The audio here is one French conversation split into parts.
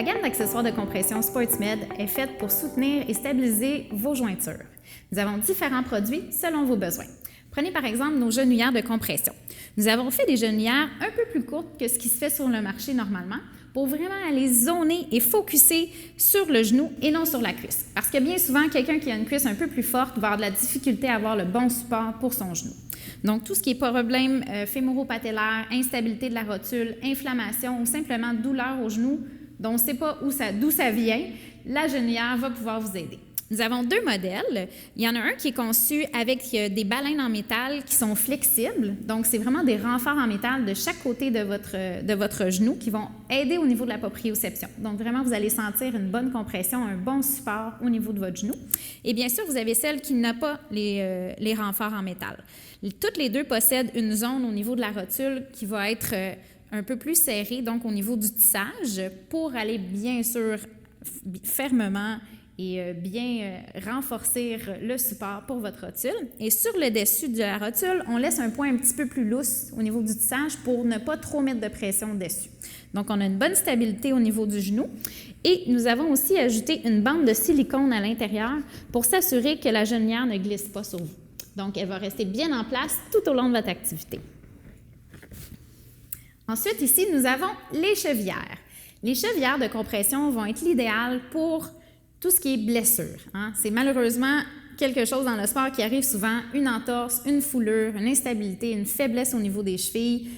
gamme d'accessoires de compression SportsMed est faite pour soutenir et stabiliser vos jointures. Nous avons différents produits selon vos besoins. Prenez par exemple nos genouillères de compression. Nous avons fait des genouillères un peu plus courtes que ce qui se fait sur le marché normalement pour vraiment aller zoner et focusser sur le genou et non sur la cuisse. Parce que bien souvent, quelqu'un qui a une cuisse un peu plus forte va avoir de la difficulté à avoir le bon support pour son genou. Donc, tout ce qui est problème fémoro-patellaire, instabilité de la rotule, inflammation ou simplement douleur au genou dont on ne sait pas d'où ça vient, la genouillère va pouvoir vous aider. Nous avons deux modèles. Il y en a un qui est conçu avec des baleines en métal qui sont flexibles. Donc, c'est vraiment des renforts en métal de chaque côté de votre genou qui vont aider au niveau de la proprioception. Donc, vraiment, vous allez sentir une bonne compression, un bon support au niveau de votre genou. Et bien sûr, vous avez celle qui n'a pas les renforts en métal. Toutes les deux possèdent une zone au niveau de la rotule qui va être un peu plus serrée, donc au niveau du tissage, pour aller bien sûr fermement et bien renforcer le support pour votre rotule. Et sur le dessus de la rotule, on laisse un point un petit peu plus lousse au niveau du tissage pour ne pas trop mettre de pression dessus. Donc, on a une bonne stabilité au niveau du genou. Et nous avons aussi ajouté une bande de silicone à l'intérieur pour s'assurer que la genouillère ne glisse pas sur vous. Donc, elle va rester bien en place tout au long de votre activité. Ensuite, ici, nous avons les chevillères. Les chevillères de compression vont être l'idéal pour tout ce qui est blessure. C'est malheureusement quelque chose dans le sport qui arrive souvent, une entorse, une foulure, une instabilité, une faiblesse au niveau des chevilles,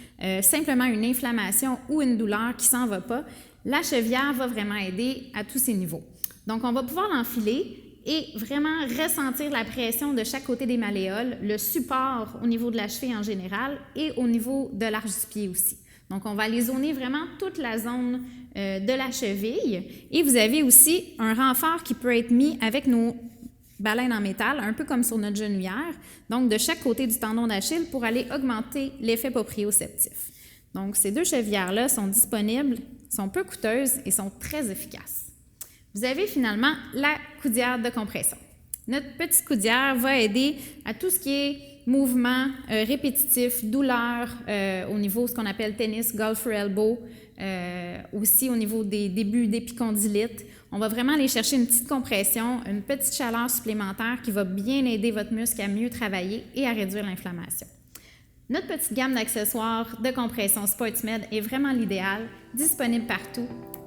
simplement une inflammation ou une douleur qui ne s'en va pas. La chevillère va vraiment aider à tous ces niveaux. Donc, on va pouvoir l'enfiler et vraiment ressentir la pression de chaque côté des malléoles, le support au niveau de la cheville en général et au niveau de l'arche du pied aussi. Donc, on va aller zoner vraiment toute la zone de la cheville. Et vous avez aussi un renfort qui peut être mis avec nos baleines en métal, un peu comme sur notre genouillère, donc de chaque côté du tendon d'Achille pour aller augmenter l'effet proprioceptif. Donc, ces deux chevillères-là sont disponibles, sont peu coûteuses et sont très efficaces. Vous avez finalement la coudière de compression. Notre petite coudière va aider à tout ce qui est mouvement répétitif, douleur au niveau de ce qu'on appelle tennis, golfer elbow, aussi au niveau des débuts d'épicondylite. On va vraiment aller chercher une petite compression, une petite chaleur supplémentaire qui va bien aider votre muscle à mieux travailler et à réduire l'inflammation. Notre petite gamme d'accessoires de compression SportsMed est vraiment l'idéal, disponible partout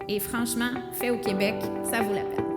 et franchement, fait au Québec, ça vaut la peine.